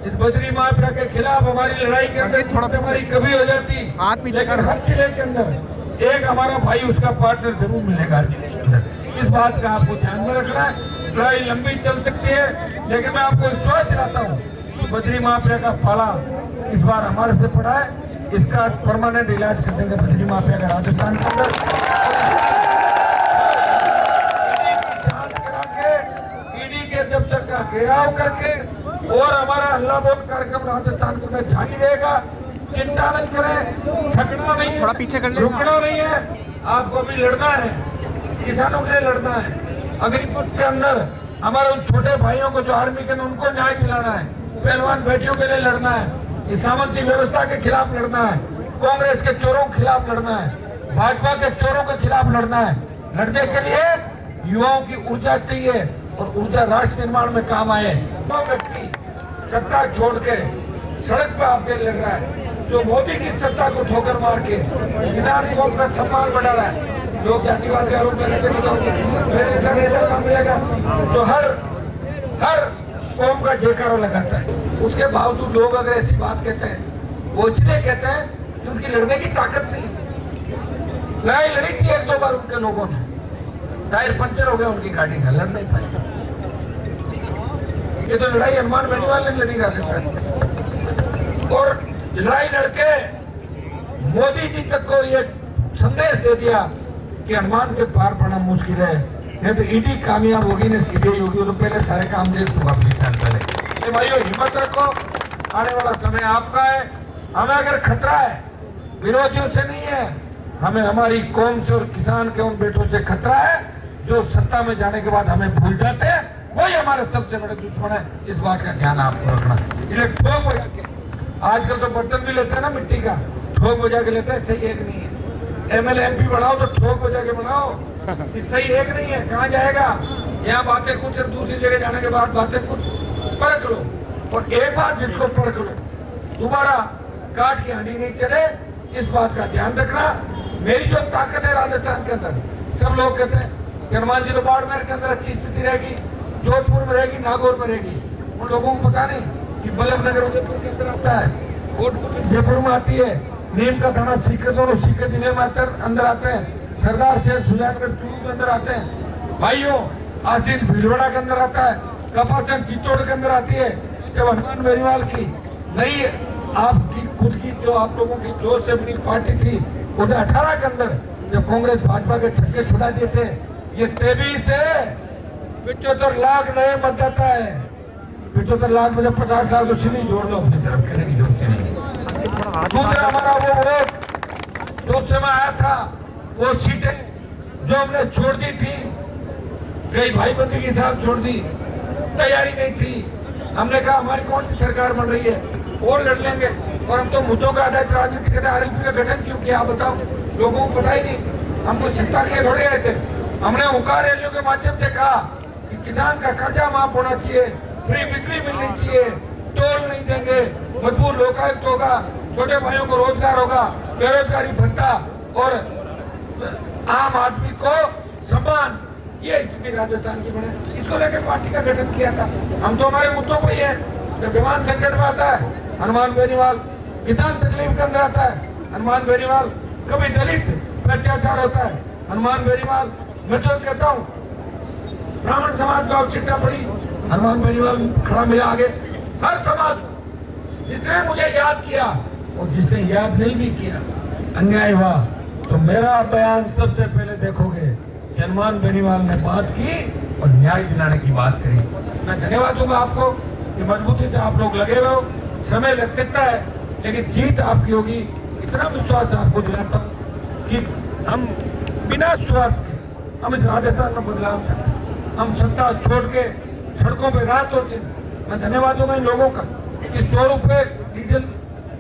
इस बजरी माफिया के खिलाफ हमारी लड़ाई के अंदर हमारी कभी हो जाती, लेकिन हर जिले के अंदर एक हमारा भाई उसका पार्टनर जरूर मिलेगा जिले के अंदर। इस बात का आपको ध्यान में रखना है। लड़ाई लंबी चल सकती है, लेकिन मैं आपको विश्वास दिलाता हूँ कि बजरी माफिया का पाला इस बार हमारे से पड़ा है। इसका परमानेंट इलाज कर देंगे बजरी माफिया का राजस्थान के अंदर। जांच करा के ईडी के जब तक का घेराव करके और हमारा हल्ला बोल कार्यक्रम राजस्थान को जारी रहेगा। चिंता नहीं करें, थकना नहीं है, थोड़ा पीछे कर ले, रुकना नहीं है। आपको भी लड़ना है, किसानों के लिए लड़ना है। अग्निकुंड के अंदर हमारे उन छोटे भाइयों को जो आर्मी के उनको न्याय दिलाना है। पहलवान बेटियों के लिए लड़ना है। इस सामंती व्यवस्था के खिलाफ लड़ना है। कांग्रेस के चोरों के खिलाफ लड़ना है। भाजपा के चोरों के खिलाफ लड़ना है। लड़ने के लिए युवाओं की ऊर्जा चाहिए और ऊर्जा राष्ट्र निर्माण में काम आए। वो व्यक्ति सत्ता छोड़ के सड़क पर आपके लड़ रहा है, जो मोदी की सत्ता को ठोकर मार के किसान कौम का सम्मान बढ़ा रहा है। लोग जातिवाद के आरोप लगाते मिलेगा, जो हर कौम का जयकारा लगाता है। उसके बावजूद लोग अगर ऐसी बात कहते हैं, वो इसलिए कहते हैं कि उनकी लड़ने की ताकत नहीं। लड़ाई लड़ी थी एक दो बार उनके लोगों ने, टायर पंचर हो गया उनकी गाड़ी का, लड़ नहीं पाए। ये तो लड़ाई हनुमान बेनीवाल ने लड़ी जा सकता है। और लड़ाई लड़के मोदी जी तक को ये संदेश दे दिया कि हनुमान से पार पड़ना मुश्किल है। नहीं तो ईडी कामयाब होगी ना सीबीआई होगी, वो तो पहले सारे काम देख चुका 20 साल पहले। भाइयों हिम्मत रखो, आने वाला समय आपका है। हमें अगर खतरा है विरोधियों से नहीं है, हमें हमारी कौम से और किसान के उन बेटों से खतरा है जो सत्ता में जाने के बाद हमें भूल जाते हैं। वही हमारे सबसे बड़े दुश्मन है। इस बात का ध्यान आपको रखना। इसलिए ठोक बजा के, आजकल तो बर्तन भी लेते हैं ना मिट्टी का, ठोक बजा के लेते हैं, सही एक नहीं है। एमएलए एमपी बनाओ तो ठोक बजा के बनाओ, सही एक नहीं है। कहाँ जाएगा? यहाँ बातें कुछ, दूसरी जगह जाने के बाद बातें कुछ। परख लो, और एक बार जिसको परख लो दोबारा काट की हांडी नहीं चले। इस बात का ध्यान रखना। मेरी जो ताकत है राजस्थान के अंदर, सब लोग कहते हैं कि हनुमान जी तो बाड़मेर के अंदर अच्छी स्थिति रहेगी, जोधपुर में रहेगी, नागौर में रहेगी। उन लोगों को पता नहीं कि बल्लभनगर उदयपुर के अंदर आता है, कोटपुर जयपुर में आती है, नीम का थाना सीकर, दोनों सीकर जिले में अंदर आते हैं, सरदार से सुजानगढ़ चूरू के अंदर आते हैं। भाइयों आसिन भीलवाड़ा के अंदर आता है, कपासन चित्तौड़ के अंदर आती है। जब हनुमान बेनीवाल की नई आपकी खुद की जो आप लोगों की जोश से बनी पार्टी थी 2018 के अंदर, जब कांग्रेस भाजपा के छक्के छुड़ा दिए थे, ये 23 से 75 लाख नए मतदाता है। 75 लाख में 50 लाख तो सीधी जोड़ दो अपनी तरफ, कहने की जरूरत नहीं। दूसरा हमारा वो वोट जो समय आया था, वो सीटें जो हमने छोड़ दी थी, कई भाई बंदी के साथ छोड़ दी, तैयारी नहीं थी। हमने कहा हमारी कौन सी सरकार बन रही है और लड़ लेंगे। और हम तो मुद्दों का आधारित राजनीति करते। आरएलपी का गठन क्यों किया आप बताओ? लोगों को पता ही नहीं। हमको सत्ता के लिए थोड़े आए थे। हमने हुंकार रैलियों के माध्यम से कहा कि किसान का कर्जा माफ होना चाहिए, फ्री बिजली मिलनी चाहिए, टोल नहीं देंगे, मजबूर लोकायुक्त होगा, छोटे भाइयों को रोजगार होगा, बेरोजगारी भत्ता और आम आदमी को सम्मान। ये स्थिति राजस्थान की बने, इसको लेकर पार्टी का गठन किया था। हम तो हमारे मुद्दों को ही है। जब विमान संकट में आता है हनुमान बेनीवाल, किसान तकलीफ के अंदर आता है हनुमान बेनीवाल, कभी दलित पे अत्याचार होता है हनुमान बेनीवाल। मैं तो कहता हूँ ब्राह्मण समाज को आवश्यकता पड़ी, हनुमान बेनीवाल खड़ा मिला आगे। हर समाज को जिसने मुझे याद किया और जिसने याद नहीं भी किया, अन्याय हुआ तो मेरा बयान सबसे पहले देखोगे। हनुमान बेनीवाल ने बात की और न्याय दिलाने की बात करी। मैं धन्यवाद दूंगा आपको कि मजबूती से आप लोग लगे हुए हो। समय लग सकता है लेकिन जीत आपकी होगी, इतना विश्वास आपको दिलाता हूँ कि हम बिना स्वार्थ के हम इस राजस्थान में बदलाव चाहते हैं। हम सत्ता छोड़ के सड़कों पर रात और दिन। मैं धन्यवाद दूंगा इन लोगों का कि 100 रुपये डीजल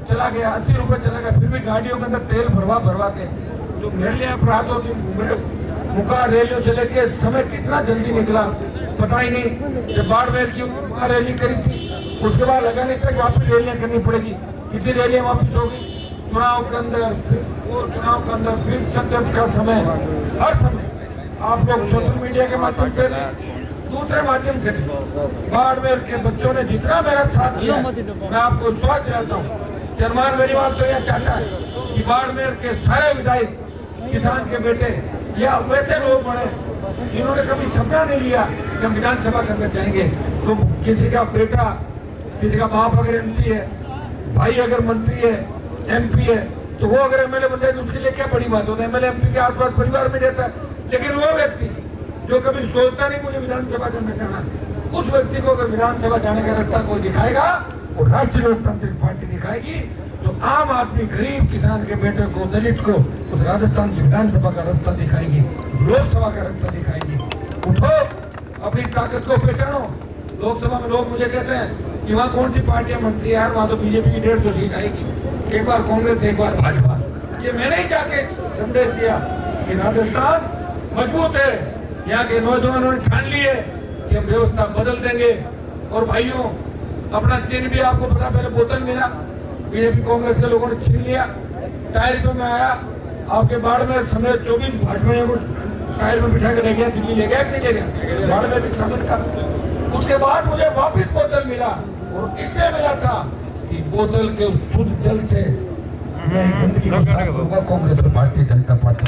चला गया, 80 रुपये चला गया, फिर भी गाड़ियों के अंदर तेल भरवा के जो मेरे लिए आप रात और दिन घूम रहे हो। मुका रैलियों से लेके समय कितना जल्दी निकला पता ही नहीं। जब बाड़मेर की वहाँ रैली करी थी, उसके बाद लगा नहीं था कि वापस रैलियाँ करनी पड़ेगी। कितनी रैलियाँ वापस होगी चुनाव के अंदर, फिर वो चुनाव के अंदर, फिर संघर्ष का समय। हर समय आप लोग सोशल मीडिया के माध्यम से दूसरे माध्यम से बाड़मेर के बच्चों ने जितना मेरा साथ दिया, मैं आपको विश्वास दिलाता हूँ कि हनुमान बेनीवाल तो यह चाहता है कि बाड़मेर के सारे विधायक किसान के बेटे या वैसे लोग बने जिन्होंने कभी सपना नहीं लिया कि हम विधानसभा के अंदर जाएंगे। तो किसी का बेटा, किसी का बाप अगर MP है, भाई अगर मंत्री है, MP है, तो वो अगर MLA बन जाए तो उसके लिए क्या बड़ी बात होता है। MLA MP के आसपास परिवार में रहता है, लेकिन वो व्यक्ति जो कभी सोचता नहीं मुझे विधानसभा के अंदर जाना, उस व्यक्ति को अगर विधानसभा जाने का रास्ता कोई दिखाएगा, वो राष्ट्रीय लोकतांत्रिक पार्टी दिखाएगी। तो आम आदमी, गरीब किसान के बेटे को, दलित को उस राजस्थान की विधानसभा का रास्ता दिखाएगी, लोकसभा का रास्ता दिखाएगी। उठो, अपनी ताकत को पहचानो। लोकसभा में लोग मुझे कहते हैं कि वहाँ कौन सी पार्टियां बनती है यार, वहाँ तो बीजेपी की 150 सीट आएगी, एक बार कांग्रेस, एक बार भाजपा। ये मैंने ही जाके संदेश दिया कि राजस्थान मजबूत है, यहाँ के नौजवानों ने ठान ली है कि हम व्यवस्था बदल देंगे। और भाइयों, अपना चिन्ह भी आपको पता, पहले बोतल मिला, बीजेपी कांग्रेस के लोगों ने छीन लिया। टायर में आया, आपके बाड़मेर समेत 24 भाजपा को टायर में बिठा के ले गया, दिल्ली ले गया कि नहीं ले गया, बाड़मेर भी शामिल था। उसके बाद मुझे वापिस बोतल मिला, और इससे मिला था कि बोतल के शुद्ध जल से कांग्रेस भारतीय जनता पार्टी